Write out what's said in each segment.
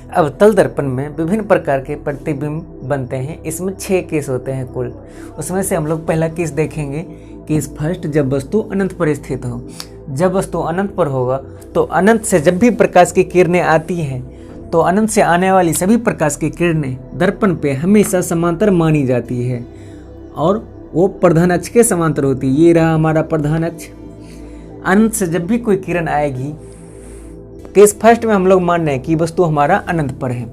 अब तल दर्पण में विभिन्न प्रकार के प्रतिबिंब बनते हैं। इसमें 6 केस होते हैं कुल। उसमें से हम लोग पहला केस देखेंगे, केस फर्स्ट, जब वस्तु अनंत पर स्थित हो। जब वस्तु अनंत पर होगा तो अनंत से जब भी प्रकाश की किरणें आती हैं तो अनंत से आने वाली सभी प्रकाश की किरणें दर्पण पे हमेशा समांतर मानी जाती है और वो प्रधान अक्ष के समांतर होती है। ये रहा हमारा प्रधान अक्ष। अनंत से जब भी कोई किरण आएगी, केस फर्स्ट में हम लोग मान रहे हैं कि वस्तु हमारा अनंत पर है।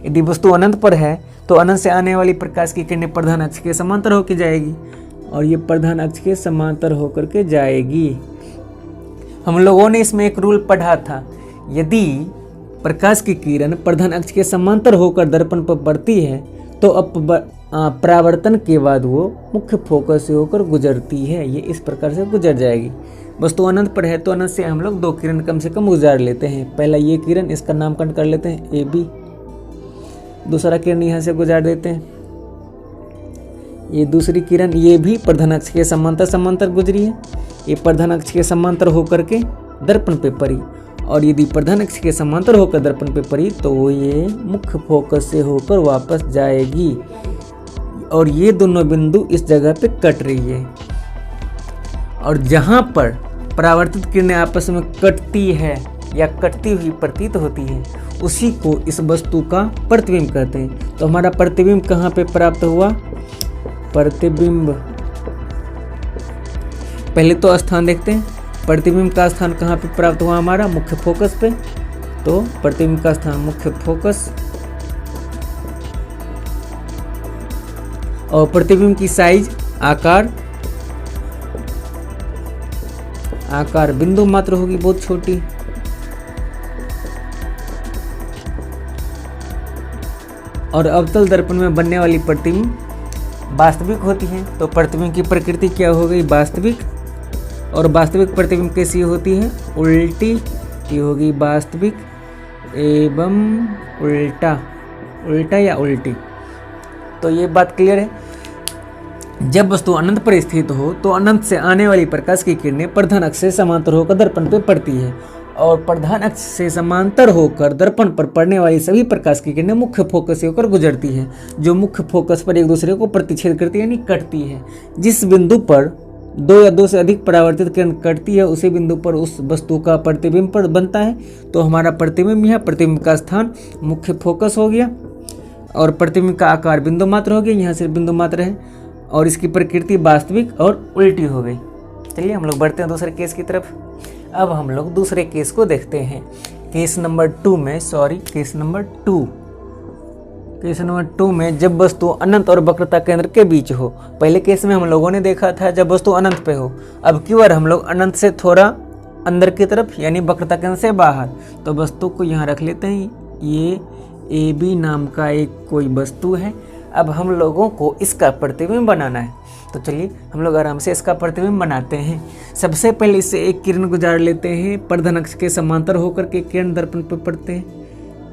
यदि वस्तु अनंत पर है तो अनंत से आने वाली प्रकाश की किरणें प्रधान अक्ष के समांतर होकर जाएगी और ये प्रधान अक्ष के समांतर होकर के जाएगी। हम लोगों ने इसमें एक रूल पढ़ा था, यदि प्रकाश की किरण प्रधान अक्ष के समांतर होकर दर्पण पर पड़ती है तो परावर्तन के बाद वो मुख्य फोकस से होकर गुजरती है। ये इस प्रकार से गुजर जाएगी। वस्तु अनंत पर है तो अनंत से हम लोग 2 किरण कम से कम गुजार लेते हैं। पहला ये किरण, इसका नामकरण कर लेते हैं AB। दूसरा किरण यहाँ से गुजार देते हैं। ये दूसरी किरण, ये भी प्रधान अक्ष के समांतर गुजरी है। ये प्रधान अक्ष के समांतर होकर के दर्पण पे पड़ी और यदि प्रधान अक्ष के समांतर होकर दर्पण पे पड़ी तो ये मुख्य फोकस से होकर वापस जाएगी और ये दोनों बिंदु इस जगह पे कट रही है। और जहाँ पर परावर्तित किरणें आपस में कटती है या कटती हुई प्रतीत होती है उसी को इस वस्तु का प्रतिबिंब कहते हैं। तो हमारा प्रतिबिंब कहाँ पे प्राप्त हुआ? प्रतिबिंब, पहले तो स्थान देखते हैं। प्रतिबिंब का स्थान कहाँ पे प्राप्त हुआ? हमारा मुख्य फोकस पे। तो प्रतिबिंब का स्थान मुख्य फोकस और प्रतिबिंब की साइज आकार बिंदु मात्र होगी, बहुत छोटी। और अवतल दर्पण में बनने वाली प्रतिबिंब वास्तविक होती है। तो प्रतिबिंब की प्रकृति क्या हो गई? वास्तविक। और वास्तविक प्रतिबिंब कैसी होती है? उल्टी। ये होगी वास्तविक एवं उल्टा या उल्टी। तो ये बात क्लियर है। जब वस्तु अनंत पर स्थित हो तो अनंत से आने वाली प्रकाश की किरणें प्रधान अक्ष से समांतर होकर दर्पण पर पड़ती है और प्रधान अक्ष से समांतर होकर दर्पण पर पड़ने वाली सभी प्रकाश की किरणें मुख्य फोकस से होकर गुजरती है, जो मुख्य फोकस पर एक दूसरे को प्रतिच्छेद करती है, यानी कटती है। जिस बिंदु पर 2 या 2 से अधिक परावर्तित किरण कटती है उसी बिंदु पर उस वस्तु का प्रतिबिंब पर बनता है। तो हमारा प्रतिबिंब यहाँ प्रतिबिंब का स्थान मुख्य फोकस हो गया और प्रतिबिंब का आकार बिंदु मात्र हो गया, यहाँ सिर्फ बिंदु मात्र है और इसकी प्रकृति वास्तविक और उल्टी हो गई। चलिए हम लोग बढ़ते हैं दूसरे केस की तरफ। अब हम लोग दूसरे केस को देखते हैं। केस नंबर 2 में जब वस्तु अनंत और वक्रता केंद्र के बीच हो। पहले केस में हम लोगों ने देखा था जब वस्तु अनंत पे हो। अब की बार हम लोग अनंत से थोड़ा अंदर की तरफ यानी वक्रता केंद्र से बाहर। तो वस्तु को यहाँ रख लेते हैं। ये AB नाम का एक कोई वस्तु है। अब हम लोगों को इसका प्रतिबिंब बनाना है। तो चलिए हम लोग आराम से इसका प्रतिबिंब बनाते हैं। सबसे पहले इससे एक किरण गुजार लेते हैं। प्रधान अक्ष के समांतर होकर के किरण दर्पण पर पड़ते हैं।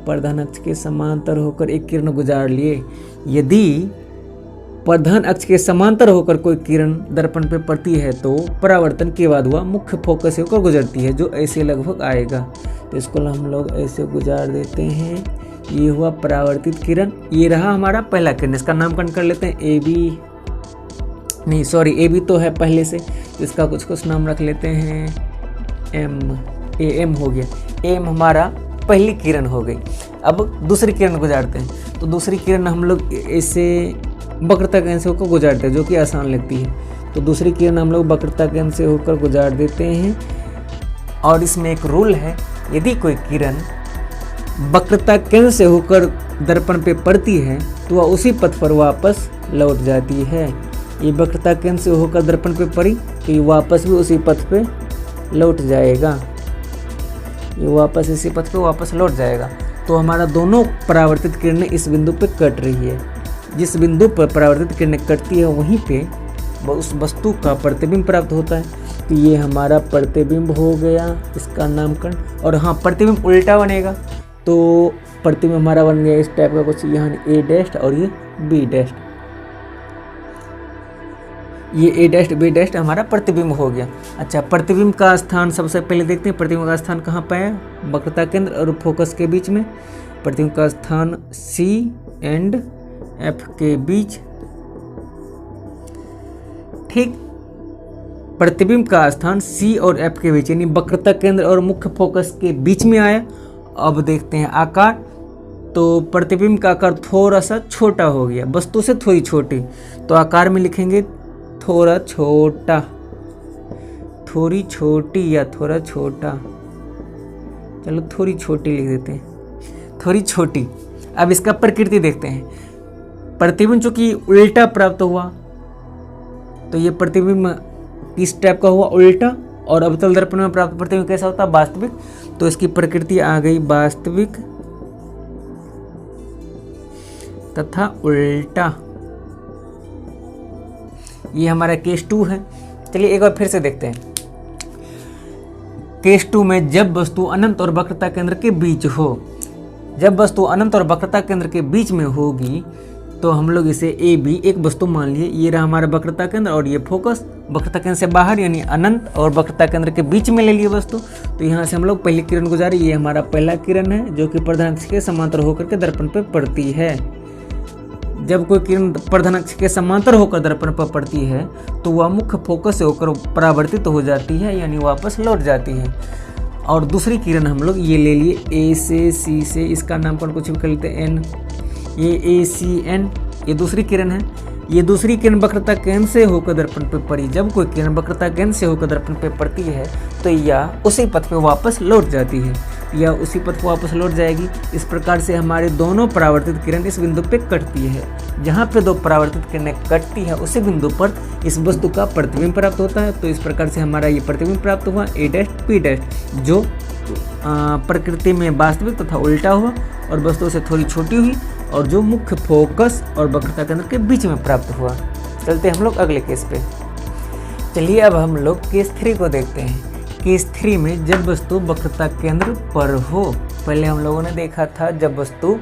प्रधान अक्ष के समांतर होकर एक किरण गुजार लिए। यदि प्रधान अक्ष के समांतर होकर कोई किरण दर्पण पे पड़ती है तो परावर्तन के बाद हुआ मुख्य फोकस से होकर गुजरती है, जो ऐसे लगभग आएगा। तो इसको हम लोग ऐसे गुजार देते हैं। ये हुआ परावर्तित किरण। ये रहा हमारा पहला किरण। इसका नामकरण कर लेते हैं AB तो है पहले से, तो इसका कुछ नाम रख लेते हैं AM हो गया। AM हमारा पहली किरण हो गई। अब दूसरी किरण गुजारते हैं। तो दूसरी किरण हम लोग ऐसे वक्रता केंद्र से होकर गुजारते हैं, जो कि आसान लगती है। तो दूसरी किरण हम लोग वक्रता केंद्र से होकर गुजार देते हैं। और इसमें एक रूल है, यदि कोई किरण वक्रता केंद्र से होकर दर्पण पे पड़ती है तो वह उसी पथ पर वापस लौट जाती है। ये वक्रता केंद्र से होकर दर्पण पे पड़ी तो ये वापस भी उसी पथ पे लौट जाएगा। ये वापस इसी पथ पे वापस लौट जाएगा। तो हमारा दोनों परावर्तित किरणें इस बिंदु पे कट रही है। जिस बिंदु पर परावर्तित किरणें कटती है वहीं पे उस वस्तु का प्रतिबिंब प्राप्त होता है। तो ये हमारा प्रतिबिंब हो गया, इसका नामकरण। और हाँ, प्रतिबिंब उल्टा बनेगा तो प्रतिबिंब हमारा बन गया इस टाइप का कुछ, यहाँ A' और ये B'। ये A' B' हमारा प्रतिबिंब हो गया। अच्छा, प्रतिबिंब का स्थान सबसे पहले देखते हैं। प्रतिबिंब का स्थान कहाँ पे है? वक्रता केंद्र और फोकस के बीच में। प्रतिबिंब का स्थान C एंड F के बीच, ठीक प्रतिबिंब का स्थान C और F के बीच यानी वक्रता केंद्र और मुख्य फोकस के बीच में आया। अब देखते हैं आकार, तो प्रतिबिंब का आकार थोड़ा सा छोटा हो गया, वस्तु से थोड़ी छोटी, तो आकार में लिखेंगे थोड़ा छोटा, थोड़ी छोटी या थोड़ा छोटा, चलो थोड़ी छोटी लिख देते हैं, थोड़ी छोटी। अब इसका प्रकृति देखते हैं। प्रतिबिंब चूंकि उल्टा प्राप्त हुआ, तो ये प्रतिबिंब किस टाइप का हुआ, उल्टा, और अवतल दर्पण में प्राप्त प्रतिबिंब कैसा होता है, वास्तविक। तो इसकी प्रकृति आ गई वास्तविक तथा उल्टा। ये हमारा केस 2 है। चलिए एक बार फिर से देखते हैं। केस 2 में जब वस्तु अनंत और वक्रता केंद्र के बीच हो, जब वस्तु अनंत और वक्रता केंद्र के बीच में होगी तो हम लोग इसे ए बी एक वस्तु मान लिए। ये रहा हमारा वक्रता केंद्र और ये फोकस, वक्रता केंद्र से बाहर यानी अनंत और वक्रता केंद्र के बीच में ले लिए वस्तु। तो यहाँ से हम लोग पहली किरण गुजारी, ये हमारा पहला किरण है जो कि प्रधान अक्ष के समांतर होकर के दर्पण पे पड़ती है। जब कोई किरण प्रधान अक्ष के समांतर होकर दर्पण पर पड़ती है तो वह मुख्य फोकस से होकर परावर्तित हो जाती है यानी वापस लौट जाती है। और दूसरी किरण हम लोग ये ले लिए ए से सी से, इसका नामकरण कुछ भी कर लेते हैं एन, ये ए सी एन, ये दूसरी किरण है। ये दूसरी किरण वक्रता केंद्र से होकर दर्पण पे पड़ी। जब कोई किरण वक्रता केंद्र से होकर दर्पण पे पड़ती है तो यह उसी पथ पे वापस लौट जाती है, या उसी पथ पे वापस लौट जाएगी। इस प्रकार से हमारे दोनों परावर्तित किरण इस बिंदु पे कटती है। जहाँ पे दो परावर्तित किरणें कटती है उसी बिंदु पर इस वस्तु का प्रतिबिंब प्राप्त होता है। तो इस प्रकार से हमारा ये प्रतिबिंब प्राप्त हुआ ए डैश पी डैश, जो प्रकृति में वास्तविक तथा उल्टा हुआ और वस्तु से थोड़ी छोटी हुई, और जो मुख्य फोकस और वक्रता केंद्र के बीच में प्राप्त हुआ। चलते हम लोग अगले केस पे। चलिए अब हम लोग केस 3 को देखते हैं। केस 3 में जब वस्तु वक्रता केंद्र पर हो, पहले हम लोगों ने देखा था जब वस्तु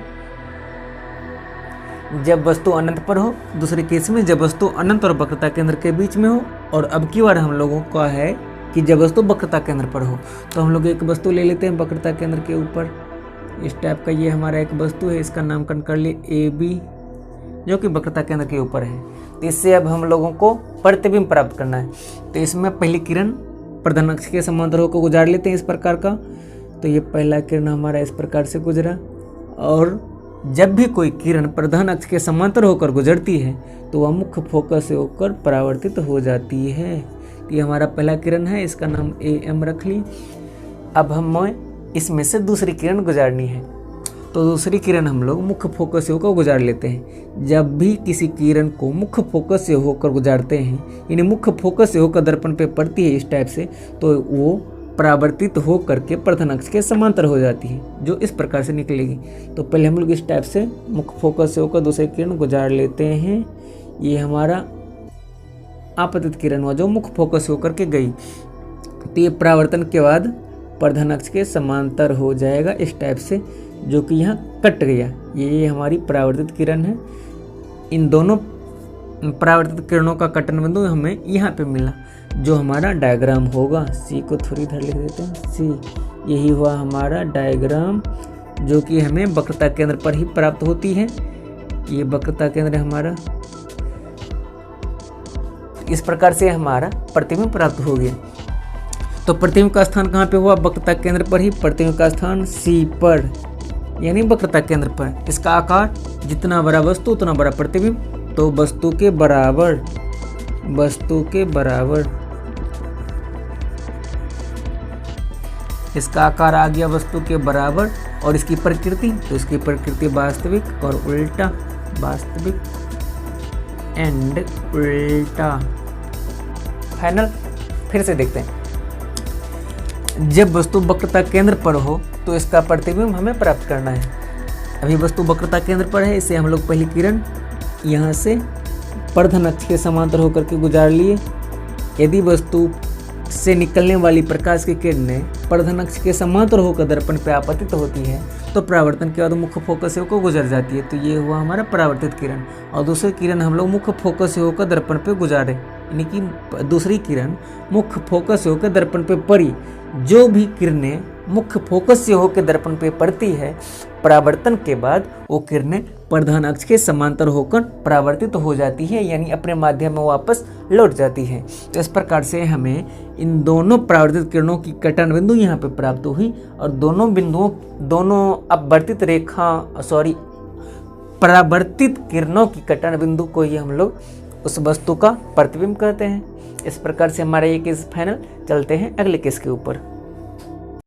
अनंत पर हो, दूसरे केस में जब वस्तु अनंत और वक्रता केंद्र के बीच में हो, और अब की बार हम लोगों का है कि जब वस्तु वक्रता केंद्र पर हो। तो हम लोग एक वस्तु ले लेते हैं वक्रता केंद्र के ऊपर, इस टाइप का ये हमारा एक वस्तु है, इसका नामकरण कर लिए ए बी, जो कि वक्रता केंद्र के ऊपर है। तो इससे अब हम लोगों को प्रतिबिंब प्राप्त करना है। तो इसमें पहली किरण प्रधान अक्ष के समांतर होकर गुजार लेते हैं इस प्रकार का। तो ये पहला किरण हमारा इस प्रकार से गुजरा, और जब भी कोई किरण प्रधान अक्ष के समांतर होकर गुजरती है तो वह मुख्य फोकस से होकर परावर्तित हो जाती है। ये हमारा पहला किरण है, इसका नाम ए एम रख ली। अब हमें इसमें से दूसरी किरण गुजारनी है, तो दूसरी किरण हम लोग मुख्य फोकस से होकर गुजार लेते हैं। जब भी किसी किरण को मुख्य फोकस से होकर गुजारते हैं, यानी मुख्य फोकस से होकर दर्पण पे पड़ती है इस टाइप से, तो वो परावर्तित हो करके प्रधान अक्ष के समांतर हो जाती है, जो इस प्रकार से निकलेगी। तो पहले हम लोग इस टाइप से मुख्य फोकस से होकर दूसरी किरण गुजार लेते हैं। ये हमारा आपतित किरण हुआ जो मुख्य फोकस से होकर के गई। तो ये परावर्तन के बाद प्रधान अक्ष के समांतर हो जाएगा इस टाइप से, जो कि यहाँ कट गया। ये हमारी परावर्तित किरण है। इन दोनों परावर्तित किरणों का कटन बिंदु हमें यहाँ पे मिला, जो हमारा डायग्राम होगा। सी को थोड़ी इधर लिख देते हैं, सी, यही हुआ हमारा डायग्राम, जो कि हमें वक्रता केंद्र पर ही प्राप्त होती है। ये वक्रता केंद्र हमारा, इस प्रकार से हमारा प्रतिबिंब प्राप्त हो गया। तो प्रतिबिंब का स्थान कहाँ पे हुआ, वक्रता केंद्र पर ही। प्रतिबिंब का स्थान सी पर, यानी वक्रता केंद्र पर। इसका आकार जितना बड़ा वस्तु उतना बड़ा प्रतिबिंब, तो वस्तु के बराबर, वस्तु के बराबर इसका आकार आ गया वस्तु के बराबर। और इसकी प्रकृति, तो इसकी प्रकृति वास्तविक और उल्टा, वास्तविक एंड उल्टा। फाइनल फिर से देखते हैं। जब वस्तु वक्रता केंद्र पर हो तो इसका प्रतिबिंब हमें प्राप्त करना है। अभी वस्तु वक्रता केंद्र पर है, इसे हम लोग पहली किरण यहाँ से प्रधान अक्ष के समांतर होकर के गुजार लिए। यदि वस्तु से निकलने वाली प्रकाश की किरणें प्रधान अक्ष के समांतर होकर दर्पण पर आपतित होती है तो परावर्तन के बाद मुख्य फोकस से होकर गुजर जाती है। तो ये हुआ हमारा परावर्तित किरण। और दूसरी किरण हम लोग मुख्य फोकस से होकर दर्पण पे गुजारे, यानी कि दूसरी किरण मुख्य फोकस से होकर दर्पण पे पड़ी। जो भी किरणें मुख्य फोकस से होकर दर्पण पे पड़ती है, परावर्तन के बाद वो किरणें प्रधान अक्ष के समांतर होकर परावर्तित हो जाती है, यानी अपने माध्यम में वापस लौट जाती है। तो इस प्रकार से हमें इन दोनों परावर्तित किरणों की कटन बिंदु यहाँ पे प्राप्त हुई और दोनों अपवर्तित परावर्तित किरणों की कटन बिंदु को ही हम लोग उस वस्तु का प्रतिबिंब कहते हैं। इस प्रकार से हमारा ये केस फाइनल। चलते हैं अगले केस के ऊपर।